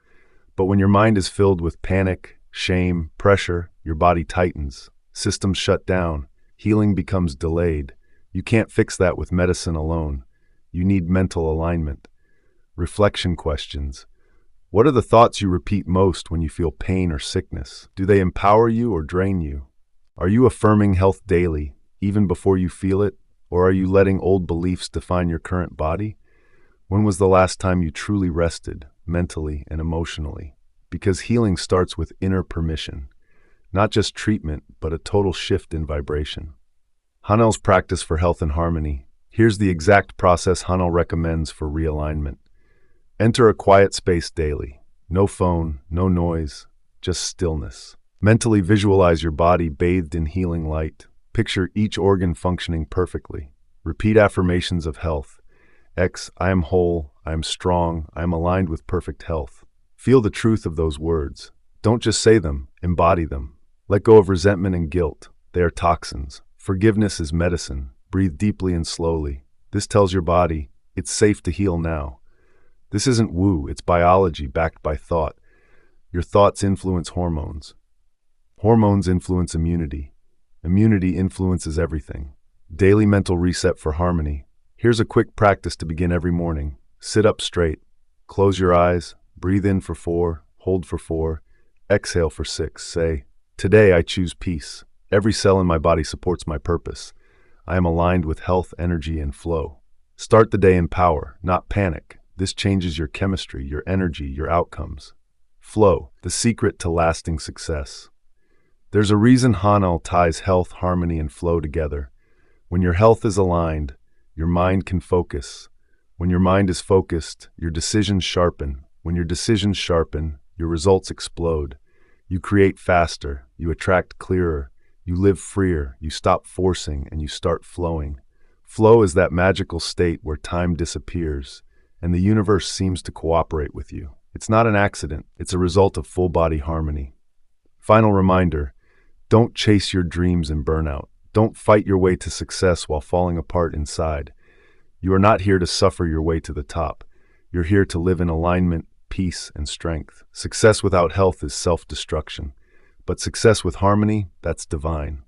But when your mind is filled with panic, shame, pressure, your body tightens, systems shut down, healing becomes delayed. You can't fix that with medicine alone. You need mental alignment. Reflection questions. What are the thoughts you repeat most when you feel pain or sickness? Do they empower you or drain you? Are you affirming health daily, even before you feel it, or are you letting old beliefs define your current body? When was the last time you truly rested, mentally and emotionally? Because healing starts with inner permission, not just treatment, but a total shift in vibration. Haanel's practice for health and harmony. Here's the exact process Haanel recommends for realignment. Enter a quiet space daily. No phone, no noise, just stillness. Mentally visualize your body bathed in healing light. Picture each organ functioning perfectly. Repeat affirmations of health. I am whole, I am strong, I am aligned with perfect health. Feel the truth of those words. Don't just say them, embody them. Let go of resentment and guilt. They are toxins. Forgiveness is medicine. Breathe deeply and slowly. This tells your body, it's safe to heal now. This isn't woo, it's biology backed by thought. Your thoughts influence hormones. Hormones influence immunity. Immunity influences everything. Daily mental reset for harmony. Here's a quick practice to begin every morning. Sit up straight. Close your eyes. Breathe in for 4. Hold for 4. Exhale for 6. Say, today I choose peace. Every cell in my body supports my purpose. I am aligned with health, energy, and flow. Start the day in power, not panic. This changes your chemistry, your energy, your outcomes. Flow, the secret to lasting success. There's a reason Haanel ties health, harmony, and flow together. When your health is aligned, your mind can focus. When your mind is focused, your decisions sharpen. When your decisions sharpen, your results explode. You create faster, you attract clearer, you live freer, you stop forcing, and you start flowing. Flow is that magical state where time disappears, and the universe seems to cooperate with you. It's not an accident, it's a result of full-body harmony. Final reminder, don't chase your dreams in burnout. Don't fight your way to success while falling apart inside. You are not here to suffer your way to the top. You're here to live in alignment, peace, and strength. Success without health is self-destruction, but success with harmony, that's divine.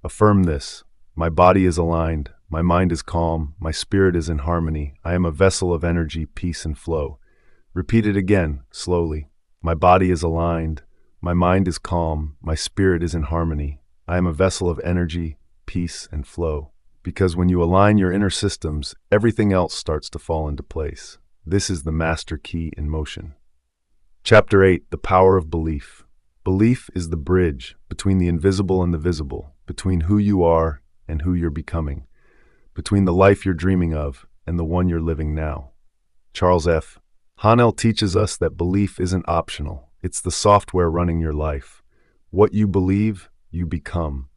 Affirm this. My body is aligned, my mind is calm, my spirit is in harmony. I am a vessel of energy, peace, and flow. Repeat it again, slowly. My body is aligned, my mind is calm, my spirit is in harmony. I am a vessel of energy, peace, and flow. Because when you align your inner systems, everything else starts to fall into place. This is the master key in motion. Chapter 8, The Power of Belief. Belief is the bridge between the invisible and the visible, between who you are and who you're becoming, between the life you're dreaming of and the one you're living now. Charles F. Haanel teaches us that belief isn't optional. It's the software running your life. What you believe, you become.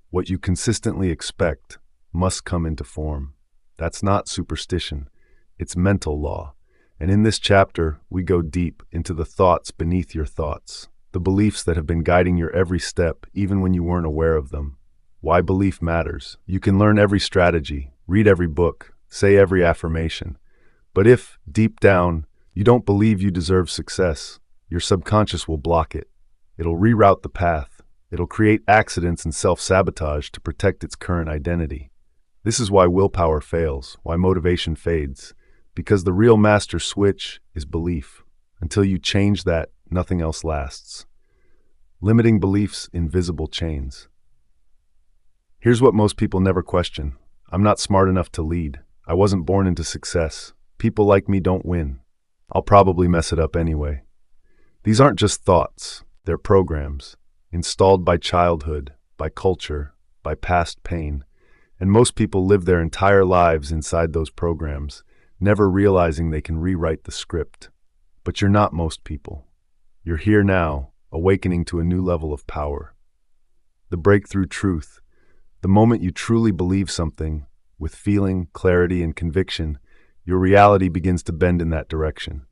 What you consistently expect must come into form. That's not superstition. It's mental law. And in this chapter, we go deep into the thoughts beneath your thoughts, the beliefs that have been guiding your every step, even when you weren't aware of them. Why belief matters. You can learn every strategy, read every book, say every affirmation. But if, deep down, you don't believe you deserve success, your subconscious will block it. It'll reroute the path. It'll create accidents and self-sabotage to protect its current identity. This is why willpower fails, why motivation fades. Because the real master switch is belief. Until you change that, nothing else lasts. Limiting beliefs, invisible chains. Here's what most people never question. I'm not smart enough to lead. I wasn't born into success. People like me don't win. I'll probably mess it up anyway. These aren't just thoughts. They're programs, installed by childhood, by culture, by past pain. And most people live their entire lives inside those programs, never realizing they can rewrite the script. But you're not most people. You're here now, awakening to a new level of power. The breakthrough truth. The moment you truly believe something, with feeling, clarity, and conviction, your reality begins to bend in that direction.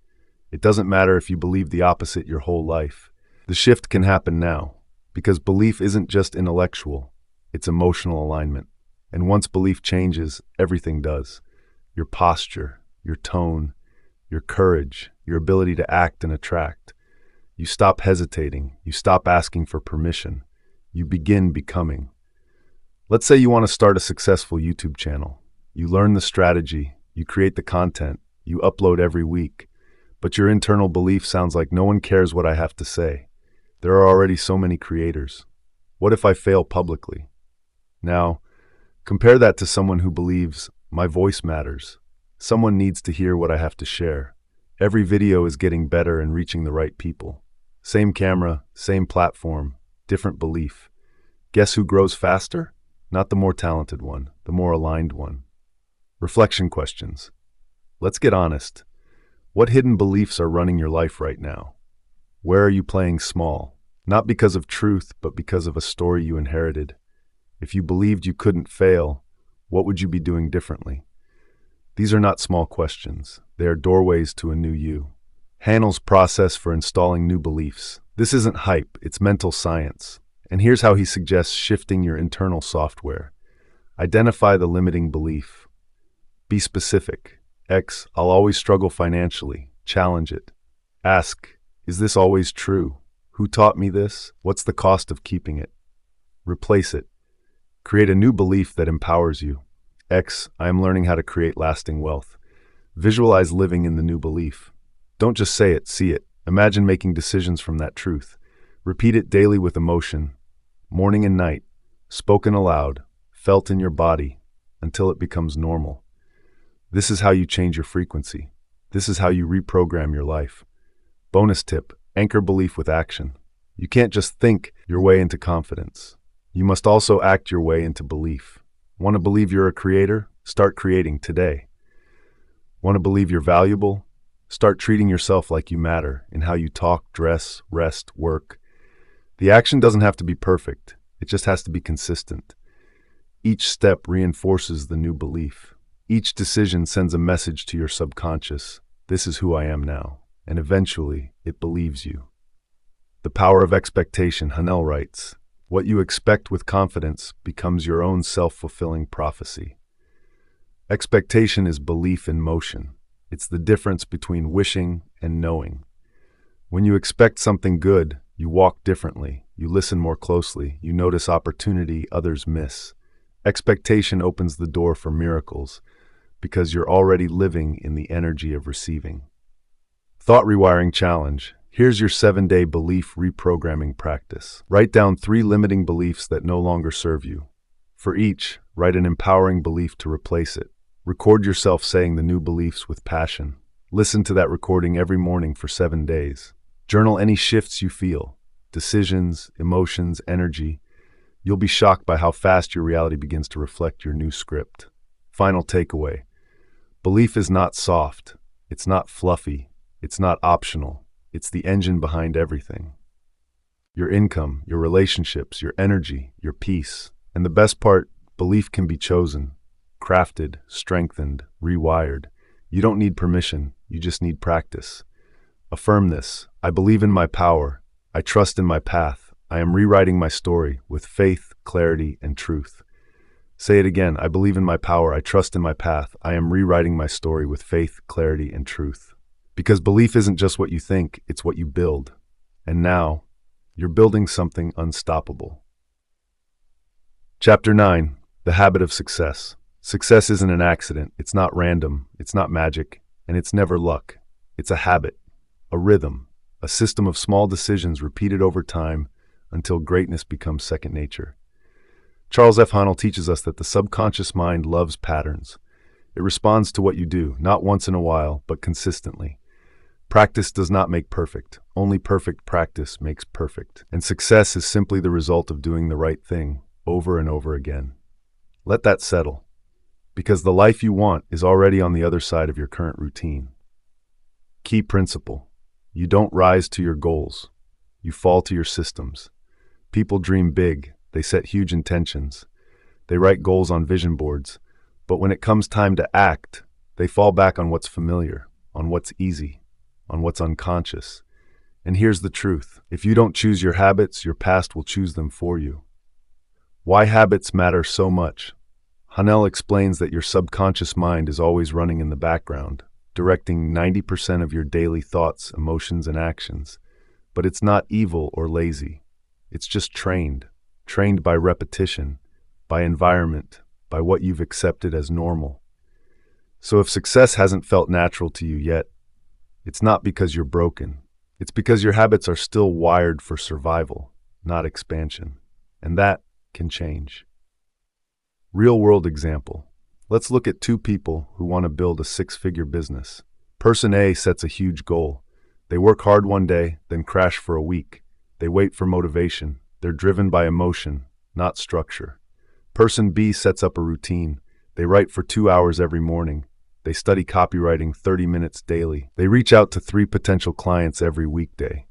It doesn't matter if you believe the opposite your whole life. The shift can happen now, because belief isn't just intellectual, it's emotional alignment. And once belief changes, everything does. Your posture, your tone, your courage, your ability to act and attract. You stop hesitating, you stop asking for permission, you begin becoming. Let's say you want to start a successful YouTube channel. You learn the strategy, you create the content, you upload every week, but your internal belief sounds like no one cares what I have to say. There are already so many creators. What if I fail publicly? Now, compare that to someone who believes my voice matters. Someone needs to hear what I have to share. Every video is getting better and reaching the right people. Same camera, same platform, different belief. Guess who grows faster? Not the more talented one, the more aligned one. Reflection questions. Let's get honest. What hidden beliefs are running your life right now? Where are you playing small? Not because of truth, but because of a story you inherited. If you believed you couldn't fail, what would you be doing differently? These are not small questions. They are doorways to a new you. Haanel's process for installing new beliefs. This isn't hype, it's mental science. And here's how he suggests shifting your internal software. Identify the limiting belief. Be specific. X, I'll always struggle financially. Challenge it. Ask, is this always true? Who taught me this? What's the cost of keeping it? Replace it. Create a new belief that empowers you. X, I am learning how to create lasting wealth. Visualize living in the new belief. Don't just say it, see it. Imagine making decisions from that truth. Repeat it daily with emotion, morning and night, spoken aloud, felt in your body, until it becomes normal. This is how you change your frequency. This is how you reprogram your life. Bonus tip, anchor belief with action. You can't just think your way into confidence. You must also act your way into belief. Want to believe you're a creator? Start creating today. Want to believe you're valuable? Start treating yourself like you matter in how you talk, dress, rest, work. The action doesn't have to be perfect. It just has to be consistent. Each step reinforces the new belief. Each decision sends a message to your subconscious. This is who I am now. And eventually, it believes you. The power of expectation, Haanel writes, what you expect with confidence becomes your own self-fulfilling prophecy. Expectation is belief in motion. It's the difference between wishing and knowing. When you expect something good, you walk differently, you listen more closely, you notice opportunity others miss. Expectation opens the door for miracles because you're already living in the energy of receiving. Thought rewiring challenge. Here's your 7-day belief reprogramming practice. Write down 3 limiting beliefs that no longer serve you. For each, write an empowering belief to replace it. Record yourself saying the new beliefs with passion. Listen to that recording every morning for 7 days. Journal any shifts you feel, decisions, emotions, energy. You'll be shocked by how fast your reality begins to reflect your new script. Final takeaway. Belief is not soft. It's not fluffy. It's not optional. It's the engine behind everything. Your income, your relationships, your energy, your peace. And the best part, belief can be chosen, crafted, strengthened, rewired. You don't need permission, you just need practice. Affirm this. I believe in my power. I trust in my path. I am rewriting my story with faith, clarity, and truth. Say it again. I believe in my power. I trust in my path. I am rewriting my story with faith, clarity, and truth. Because belief isn't just what you think, it's what you build. And now, you're building something unstoppable. Chapter 9. The Habit of Success. Success isn't an accident, it's not random, it's not magic, and it's never luck. It's a habit, a rhythm, a system of small decisions repeated over time until greatness becomes second nature. Charles F. Haanel teaches us that the subconscious mind loves patterns. It responds to what you do, not once in a while, but consistently. Practice does not make perfect. Only perfect practice makes perfect. And success is simply the result of doing the right thing over and over again. Let that settle, because the life you want is already on the other side of your current routine. Key principle. You don't rise to your goals. You fall to your systems. People dream big. They set huge intentions. They write goals on vision boards. But when it comes time to act, they fall back on what's familiar, on what's easy, on what's unconscious. And here's the truth. If you don't choose your habits, your past will choose them for you. Why habits matter so much. Haanel explains that your subconscious mind is always running in the background, directing 90% of your daily thoughts, emotions, and actions. But it's not evil or lazy. It's just trained by repetition, by environment, by what you've accepted as normal. So if success hasn't felt natural to you yet, it's not because you're broken. It's because your habits are still wired for survival, not expansion. And that can change. Real-world example. Let's look at 2 people who want to build a 6-figure business. Person A sets a huge goal. They work hard one day, then crash for a week. They wait for motivation. They're driven by emotion, not structure. Person B sets up a routine. They write for 2 hours every morning. They study copywriting 30 minutes daily. They reach out to 3 potential clients every weekday.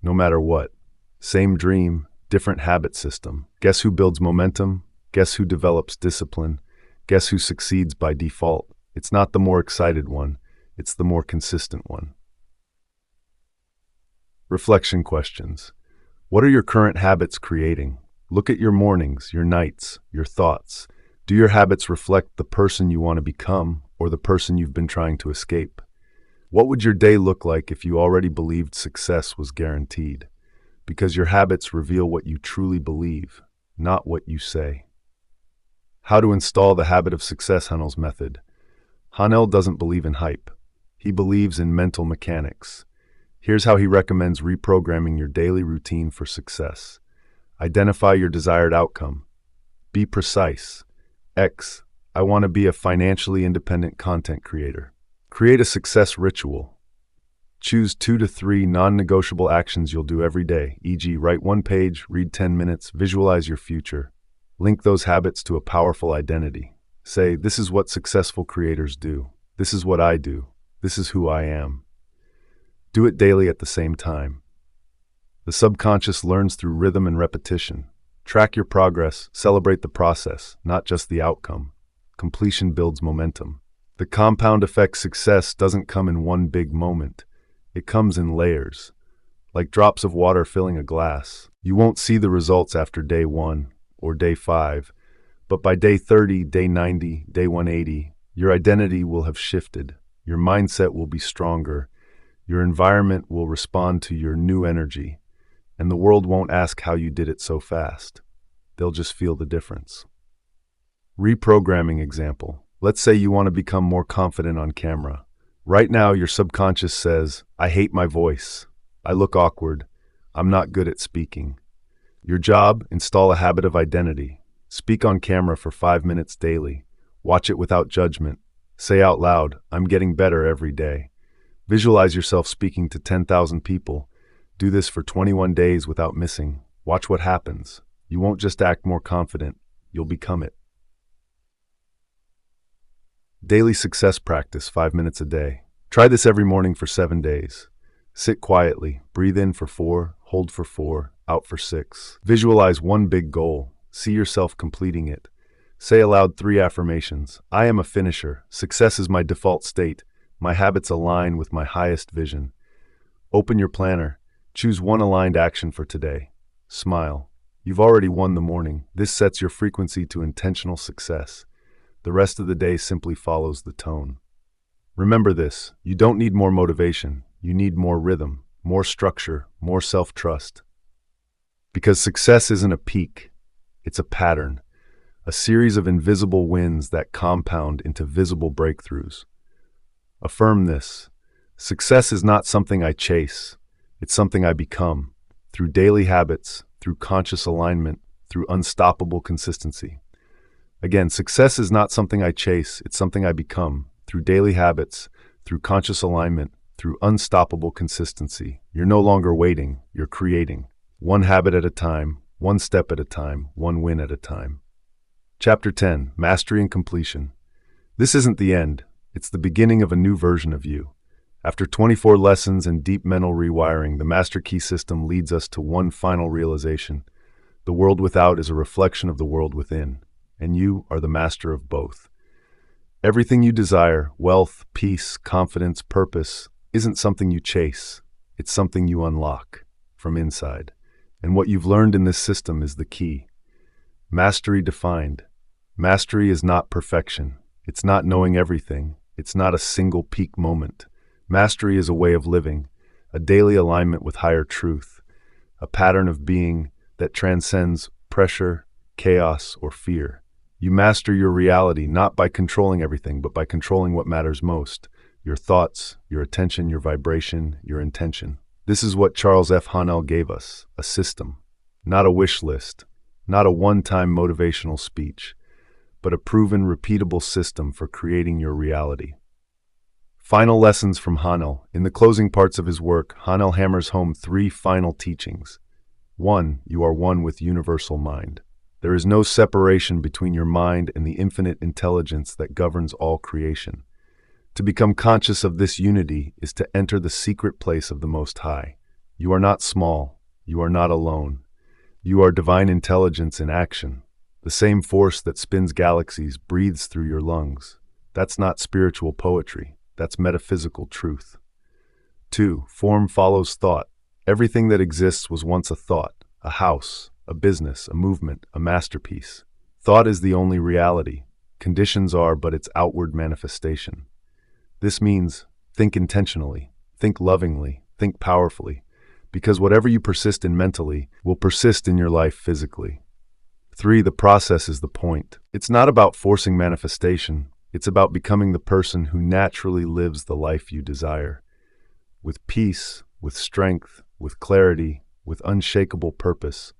No matter what. Same dream, different habit system. Guess who builds momentum? Guess who develops discipline? Guess who succeeds by default? It's not the more excited one. It's the more consistent one. Reflection questions. What are your current habits creating? Look at your mornings, your nights, your thoughts. Do your habits reflect the person you want to become or the person you've been trying to escape? What would your day look like if you already believed success was guaranteed? Because your habits reveal what you truly believe, not what you say. How to install the habit of success, Haanel's method. Haanel doesn't believe in hype. He believes in mental mechanics. Here's how he recommends reprogramming your daily routine for success. Identify your desired outcome. Be precise. X, I want to be a financially independent content creator. Create a success ritual. Choose 2 to 3 non-negotiable actions you'll do every day, e.g., write 1 page, read 10 minutes, visualize your future. Link those habits to a powerful identity. Say, this is what successful creators do. This is what I do. This is who I am. Do it daily at the same time. The subconscious learns through rhythm and repetition. Track your progress, celebrate the process, not just the outcome. Completion builds momentum. The compound effect success doesn't come in one big moment. It comes in layers, like drops of water filling a glass. You won't see the results after day 1 or day 5, but by day 30, day 90, day 180, your identity will have shifted. Your mindset will be stronger. Your environment will respond to your new energy. And the world won't ask how you did it so fast. They'll just feel the difference. Reprogramming example. Let's say you want to become more confident on camera. Right now, your subconscious says, I hate my voice. I look awkward. I'm not good at speaking. Your job, install a habit of identity. Speak on camera for 5 minutes daily. Watch it without judgment. Say out loud, I'm getting better every day. Visualize yourself speaking to 10,000 people. Do this for 21 days without missing. Watch what happens. You won't just act more confident, you'll become it. Daily success practice, 5 minutes a day. Try this every morning for 7 days. Sit quietly, breathe in for 4, hold for 4, out for 6. Visualize one big goal. See yourself completing it. Say aloud 3 affirmations. I am a finisher. Success is my default state. My habits align with my highest vision. Open your planner. Choose one aligned action for today. Smile. You've already won the morning. This sets your frequency to intentional success. The rest of the day simply follows the tone. Remember this, you don't need more motivation. You need more rhythm, more structure, more self-trust. Because success isn't a peak, it's a pattern, a series of invisible wins that compound into visible breakthroughs. Affirm this. Success is not something I chase. It's something I become, through daily habits, through conscious alignment, through unstoppable consistency. Again, success is not something I chase, it's something I become, through daily habits, through conscious alignment, through unstoppable consistency. You're no longer waiting, you're creating. One habit at a time, one step at a time, one win at a time. Chapter 10, Mastery and Completion. This isn't the end, it's the beginning of a new version of you. After 24 lessons and deep mental rewiring, the Master Key system leads us to one final realization. The world without is a reflection of the world within, and you are the master of both. Everything you desire, wealth, peace, confidence, purpose, isn't something you chase. It's something you unlock from inside. And what you've learned in this system is the key. Mastery defined. Mastery is not perfection. It's not knowing everything. It's not a single peak moment. Mastery is a way of living, a daily alignment with higher truth, a pattern of being that transcends pressure, chaos, or fear. You master your reality not by controlling everything, but by controlling what matters most, your thoughts, your attention, your vibration, your intention. This is what Charles F. Haanel gave us, a system, not a wish list, not a one-time motivational speech, but a proven, repeatable system for creating your reality. Final lessons from Haanel. In the closing parts of his work, Haanel hammers home 3 final teachings. 1. You are one with universal mind. There is no separation between your mind and the infinite intelligence that governs all creation. To become conscious of this unity is to enter the secret place of the Most High. You are not small. You are not alone. You are divine intelligence in action. The same force that spins galaxies breathes through your lungs. That's not spiritual poetry. That's metaphysical truth. 2. Form follows thought. Everything that exists was once a thought, a house, a business, a movement, a masterpiece. Thought is the only reality. Conditions are but its outward manifestation. This means think intentionally, think lovingly, think powerfully, because whatever you persist in mentally will persist in your life physically. 3. The process is the point. It's not about forcing manifestation. It's about becoming the person who naturally lives the life you desire. With peace, with strength, with clarity, with unshakable purpose.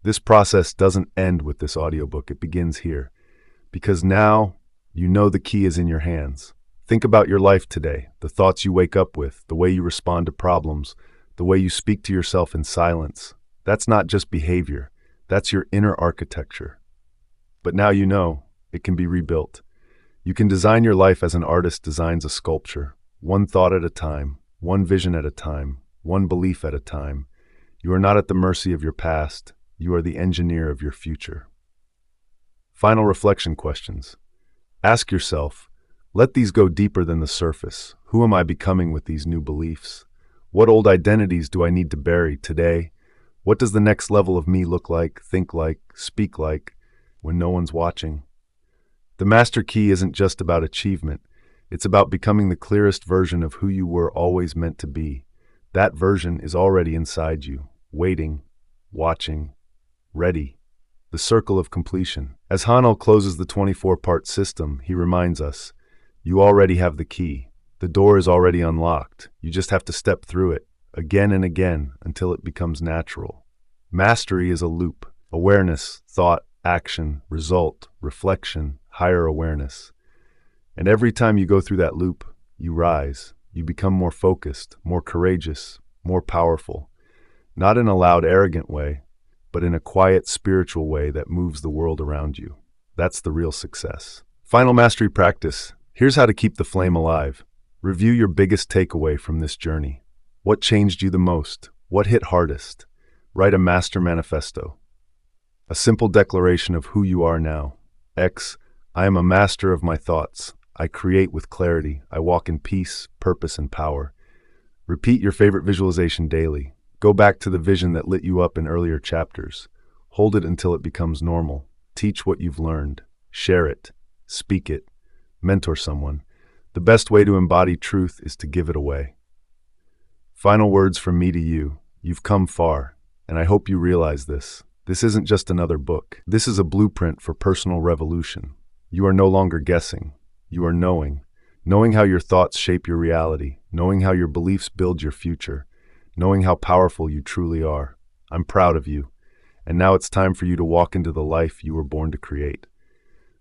This process doesn't end with this audiobook. It begins here. Because now you know the key is in your hands. Think about your life today, the thoughts you wake up with, the way you respond to problems, the way you speak to yourself in silence. That's not just behavior. That's your inner architecture. But now you know it can be rebuilt. You can design your life as an artist designs a sculpture, one thought at a time, one vision at a time, one belief at a time. You are not at the mercy of your past. You are the engineer of your future. Final reflection questions. Ask yourself, let these go deeper than the surface. Who am I becoming with these new beliefs? What old identities do I need to bury today? What does the next level of me look like, think like, speak like, when no one's watching? The master key isn't just about achievement. It's about becoming the clearest version of who you were always meant to be. That version is already inside you, waiting, watching, ready. The circle of completion. As Haanel closes the 24-part system, he reminds us, you already have the key. The door is already unlocked. You just have to step through it, again and again, until it becomes natural. Mastery is a loop. Awareness, thought, action, result, reflection, higher awareness. And every time you go through that loop, you rise. You become more focused, more courageous, more powerful. Not in a loud, arrogant way, but in a quiet, spiritual way that moves the world around you. That's the real success. Final mastery practice. Here's how to keep the flame alive. Review your biggest takeaway from this journey. What changed you the most? What hit hardest? Write a master manifesto. A simple declaration of who you are now. X. I am a master of my thoughts. I create with clarity. I walk in peace, purpose, and power. Repeat your favorite visualization daily. Go back to the vision that lit you up in earlier chapters. Hold it until it becomes normal. Teach what you've learned. Share it. Speak it. Mentor someone. The best way to embody truth is to give it away. Final words from me to you. You've come far, and I hope you realize this. This isn't just another book. This is a blueprint for personal revolution. You are no longer guessing. You are knowing. Knowing how your thoughts shape your reality. Knowing how your beliefs build your future. Knowing how powerful you truly are. I'm proud of you. And now it's time for you to walk into the life you were born to create.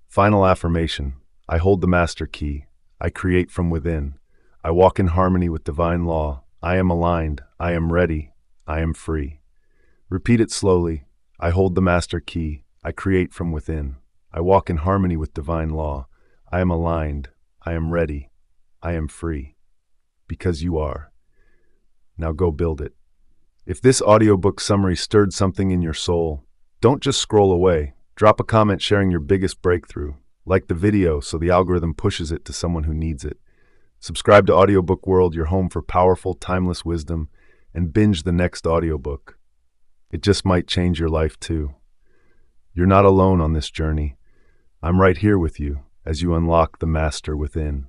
Final affirmation. I hold the master key. I create from within. I walk in harmony with divine law. I am aligned. I am ready. I am free. Repeat it slowly. I hold the master key. I create from within. I walk in harmony with divine law. I am aligned. I am ready. I am free. Because you are. Now go build it. If this audiobook summary stirred something in your soul, don't just scroll away. Drop a comment sharing your biggest breakthrough. Like the video so the algorithm pushes it to someone who needs it. Subscribe to Audiobook World, your home for powerful, timeless wisdom, and binge the next audiobook. It just might change your life too. You're not alone on this journey. I'm right here with you as you unlock the master within.